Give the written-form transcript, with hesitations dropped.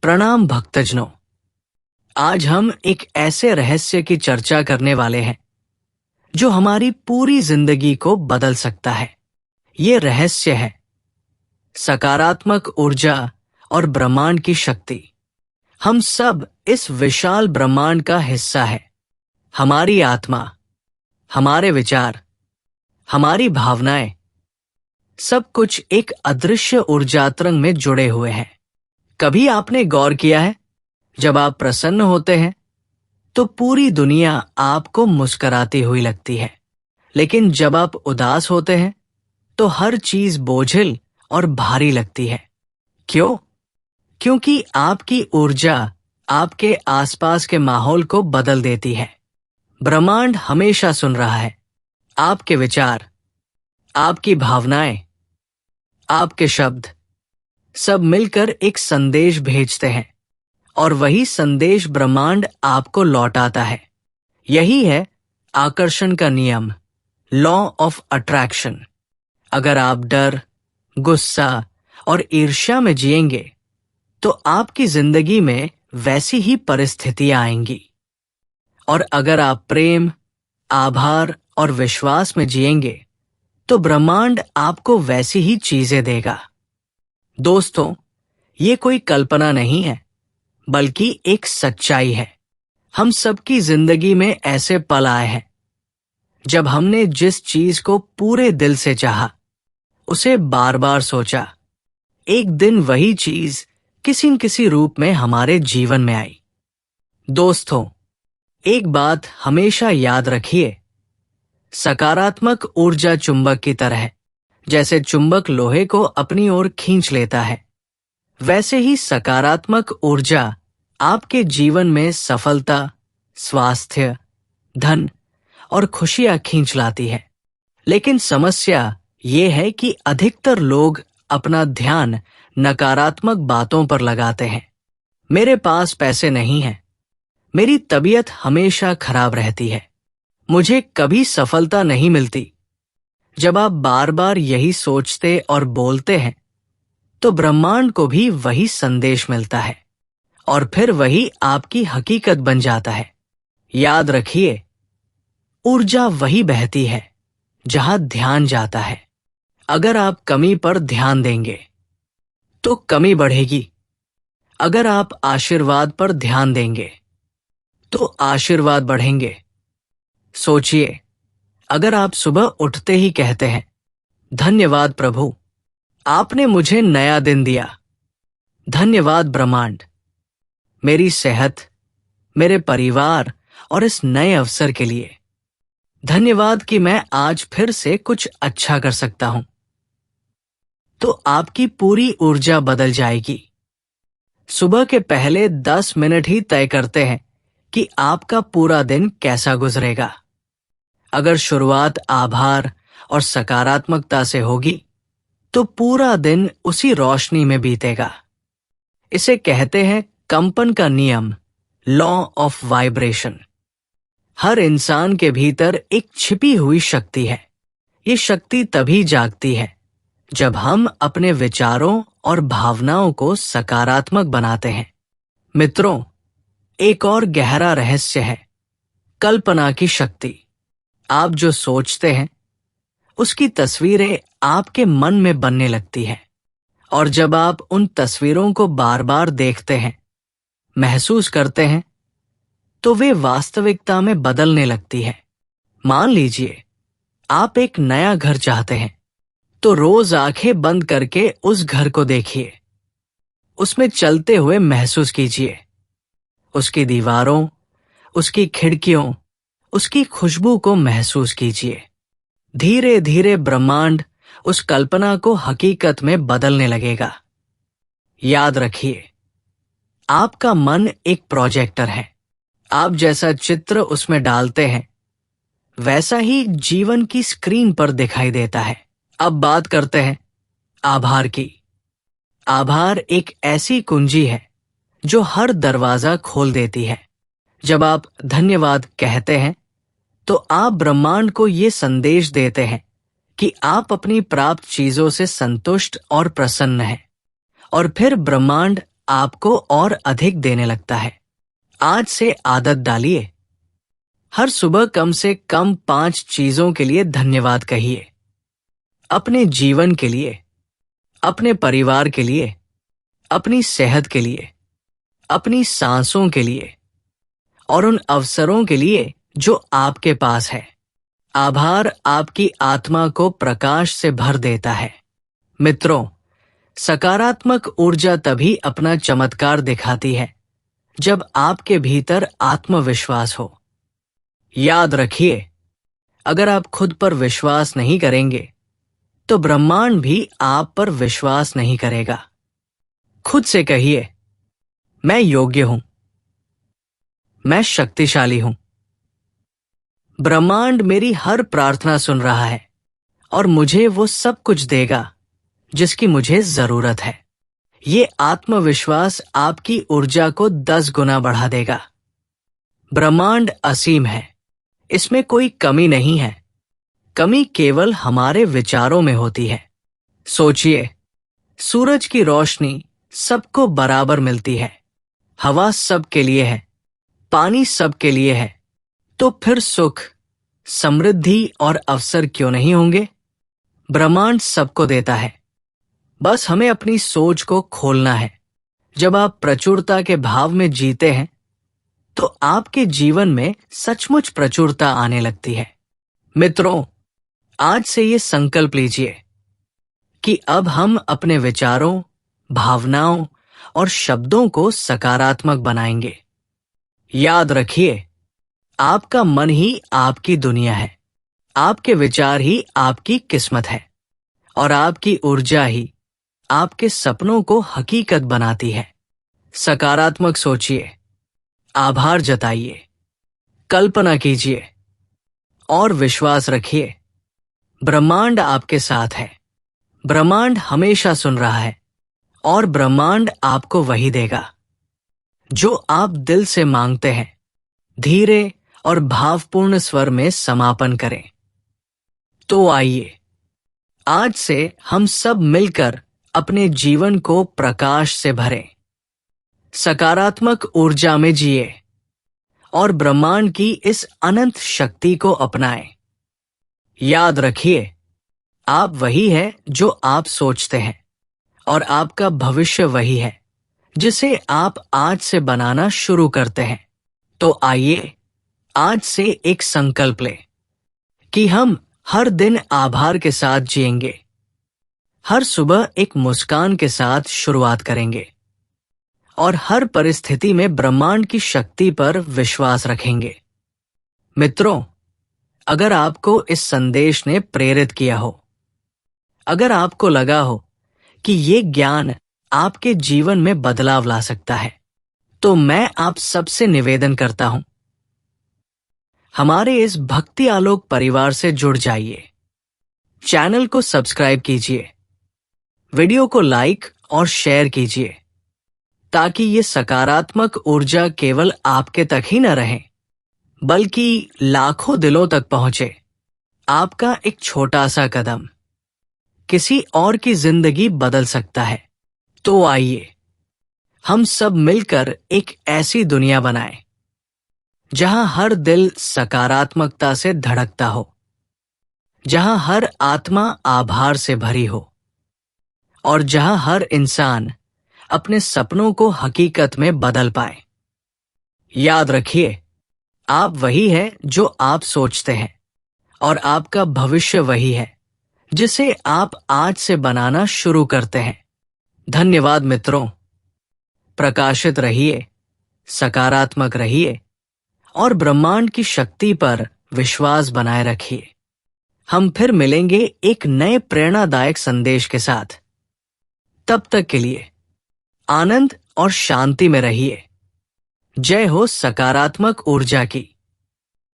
प्रणाम भक्तजनों। आज हम एक ऐसे रहस्य की चर्चा करने वाले हैं जो हमारी पूरी जिंदगी को बदल सकता है। ये रहस्य है सकारात्मक ऊर्जा और ब्रह्मांड की शक्ति। हम सब इस विशाल ब्रह्मांड का हिस्सा है। हमारी आत्मा, हमारे विचार, हमारी भावनाएं, सब कुछ एक अदृश्य ऊर्जा तरंग में जुड़े हुए हैं। कभी आपने गौर किया है, जब आप प्रसन्न होते हैं तो पूरी दुनिया आपको मुस्कुराती हुई लगती है, लेकिन जब आप उदास होते हैं तो हर चीज बोझिल और भारी लगती है। क्यों? क्योंकि आपकी ऊर्जा आपके आसपास के माहौल को बदल देती है। ब्रह्मांड हमेशा सुन रहा है। आपके विचार, आपकी भावनाएं, आपके शब्द सब मिलकर एक संदेश भेजते हैं और वही संदेश ब्रह्मांड आपको लौटाता है। यही है आकर्षण का नियम, लॉ ऑफ अट्रैक्शन। अगर आप डर, गुस्सा और ईर्ष्या में जिएंगे तो आपकी जिंदगी में वैसी ही परिस्थितियां आएंगी, और अगर आप प्रेम, आभार और विश्वास में जिएंगे तो ब्रह्मांड आपको वैसी ही चीजें देगा। दोस्तों, ये कोई कल्पना नहीं है, बल्कि एक सच्चाई है। हम सबकी जिंदगी में ऐसे पल आए हैं जब हमने जिस चीज को पूरे दिल से चाहा, उसे बार बार सोचा, एक दिन वही चीज किसी न किसी रूप में हमारे जीवन में आई। दोस्तों, एक बात हमेशा याद रखिए, सकारात्मक ऊर्जा चुंबक की तरह है। जैसे चुंबक लोहे को अपनी ओर खींच लेता है, वैसे ही सकारात्मक ऊर्जा आपके जीवन में सफलता, स्वास्थ्य, धन और खुशियां खींच लाती है। लेकिन समस्या ये है कि अधिकतर लोग अपना ध्यान नकारात्मक बातों पर लगाते हैं। मेरे पास पैसे नहीं हैं, मेरी तबीयत हमेशा खराब रहती है, मुझे कभी सफलता नहीं मिलती। जब आप बार बार यही सोचते और बोलते हैं तो ब्रह्मांड को भी वही संदेश मिलता है और फिर वही आपकी हकीकत बन जाता है। याद रखिए, ऊर्जा वही बहती है जहां ध्यान जाता है। अगर आप कमी पर ध्यान देंगे तो कमी बढ़ेगी। अगर आप आशीर्वाद पर ध्यान देंगे तो आशीर्वाद बढ़ेंगे। सोचिए, अगर आप सुबह उठते ही कहते हैं, धन्यवाद प्रभु, आपने मुझे नया दिन दिया। धन्यवाद ब्रह्मांड, मेरी सेहत, मेरे परिवार और इस नए अवसर के लिए। धन्यवाद कि मैं आज फिर से कुछ अच्छा कर सकता हूं। तो आपकी पूरी ऊर्जा बदल जाएगी। सुबह के पहले 10 मिनट ही तय करते हैं कि आपका पूरा दिन कैसा गुजरेगा। अगर शुरुआत आभार और सकारात्मकता से होगी तो पूरा दिन उसी रोशनी में बीतेगा। इसे कहते हैं कंपन का नियम, लॉ ऑफ वाइब्रेशन। हर इंसान के भीतर एक छिपी हुई शक्ति है। ये शक्ति तभी जागती है जब हम अपने विचारों और भावनाओं को सकारात्मक बनाते हैं। मित्रों, एक और गहरा रहस्य है कल्पना की शक्ति। आप जो सोचते हैं उसकी तस्वीरें आपके मन में बनने लगती हैं, और जब आप उन तस्वीरों को बार बार देखते हैं, महसूस करते हैं, तो वे वास्तविकता में बदलने लगती है। मान लीजिए आप एक नया घर चाहते हैं, तो रोज आंखें बंद करके उस घर को देखिए, उसमें चलते हुए महसूस कीजिए। उसकी दीवारों, उसकी खिड़कियों, उसकी खुशबू को महसूस कीजिए। धीरे धीरे ब्रह्मांड उस कल्पना को हकीकत में बदलने लगेगा। याद रखिए, आपका मन एक प्रोजेक्टर है। आप जैसा चित्र उसमें डालते हैं, वैसा ही जीवन की स्क्रीन पर दिखाई देता है। अब बात करते हैं आभार की। आभार एक ऐसी कुंजी है जो हर दरवाजा खोल देती है। जब आप धन्यवाद कहते हैं तो आप ब्रह्मांड को ये संदेश देते हैं कि आप अपनी प्राप्त चीजों से संतुष्ट और प्रसन्न हैं, और फिर ब्रह्मांड आपको और अधिक देने लगता है। आज से आदत डालिए। हर सुबह कम से कम 5 चीजों के लिए धन्यवाद कहिए। अपने जीवन के लिए, अपने परिवार के लिए, अपनी सेहत के लिए, अपनी सांसों के लिए और उन अवसरों के लिए जो आपके पास है। आभार आपकी आत्मा को प्रकाश से भर देता है। मित्रों, सकारात्मक ऊर्जा तभी अपना चमत्कार दिखाती है जब आपके भीतर आत्मविश्वास हो। याद रखिए, अगर आप खुद पर विश्वास नहीं करेंगे तो ब्रह्मांड भी आप पर विश्वास नहीं करेगा। खुद से कहिए, मैं योग्य हूं, मैं शक्तिशाली हूं। ब्रह्मांड मेरी हर प्रार्थना सुन रहा है और मुझे वो सब कुछ देगा जिसकी मुझे जरूरत है। ये आत्मविश्वास आपकी ऊर्जा को 10 गुना बढ़ा देगा। ब्रह्मांड असीम है, इसमें कोई कमी नहीं है। कमी केवल हमारे विचारों में होती है। सोचिए, सूरज की रोशनी सबको बराबर मिलती है, हवा सबके लिए है, पानी सबके लिए है, तो फिर सुख, समृद्धि और अवसर क्यों नहीं होंगे? ब्रह्मांड सबको देता है, बस हमें अपनी सोच को खोलना है। जब आप प्रचुरता के भाव में जीते हैं तो आपके जीवन में सचमुच प्रचुरता आने लगती है। मित्रों, आज से ये संकल्प लीजिए कि अब हम अपने विचारों, भावनाओं और शब्दों को सकारात्मक बनाएंगे। याद रखिए, आपका मन ही आपकी दुनिया है, आपके विचार ही आपकी किस्मत है और आपकी ऊर्जा ही आपके सपनों को हकीकत बनाती है। सकारात्मक सोचिए, आभार जताइए, कल्पना कीजिए और विश्वास रखिए, ब्रह्मांड आपके साथ है। ब्रह्मांड हमेशा सुन रहा है और ब्रह्मांड आपको वही देगा जो आप दिल से मांगते हैं। धीरे और भावपूर्ण स्वर में समापन करें। तो आइए, आज से हम सब मिलकर अपने जीवन को प्रकाश से भरें, सकारात्मक ऊर्जा में जिए और ब्रह्मांड की इस अनंत शक्ति को अपनाएं। याद रखिए, आप वही है जो आप सोचते हैं और आपका भविष्य वही है जिसे आप आज से बनाना शुरू करते हैं। तो आइए, आज से एक संकल्प लें कि हम हर दिन आभार के साथ जिएंगे, हर सुबह एक मुस्कान के साथ शुरुआत करेंगे और हर परिस्थिति में ब्रह्मांड की शक्ति पर विश्वास रखेंगे। मित्रों, अगर आपको इस संदेश ने प्रेरित किया हो, अगर आपको लगा हो कि ये ज्ञान आपके जीवन में बदलाव ला सकता है, तो मैं आप सबसे निवेदन करता हूं, हमारे इस भक्ति आलोक परिवार से जुड़ जाइए। चैनल को सब्सक्राइब कीजिए, वीडियो को लाइक और शेयर कीजिए ताकि ये सकारात्मक ऊर्जा केवल आपके तक ही न रहे बल्कि लाखों दिलों तक पहुंचे। आपका एक छोटा सा कदम किसी और की जिंदगी बदल सकता है। तो आइए, हम सब मिलकर एक ऐसी दुनिया बनाएं जहां हर दिल सकारात्मकता से धड़कता हो, जहां हर आत्मा आभार से भरी हो और जहां हर इंसान अपने सपनों को हकीकत में बदल पाए। याद रखिए, आप वही है जो आप सोचते हैं और आपका भविष्य वही है जिसे आप आज से बनाना शुरू करते हैं। धन्यवाद मित्रों। प्रकाशित रहिए, सकारात्मक रहिए और ब्रह्मांड की शक्ति पर विश्वास बनाए रखिए। हम फिर मिलेंगे एक नए प्रेरणादायक संदेश के साथ। तब तक के लिए आनंद और शांति में रहिए। जय हो सकारात्मक ऊर्जा की।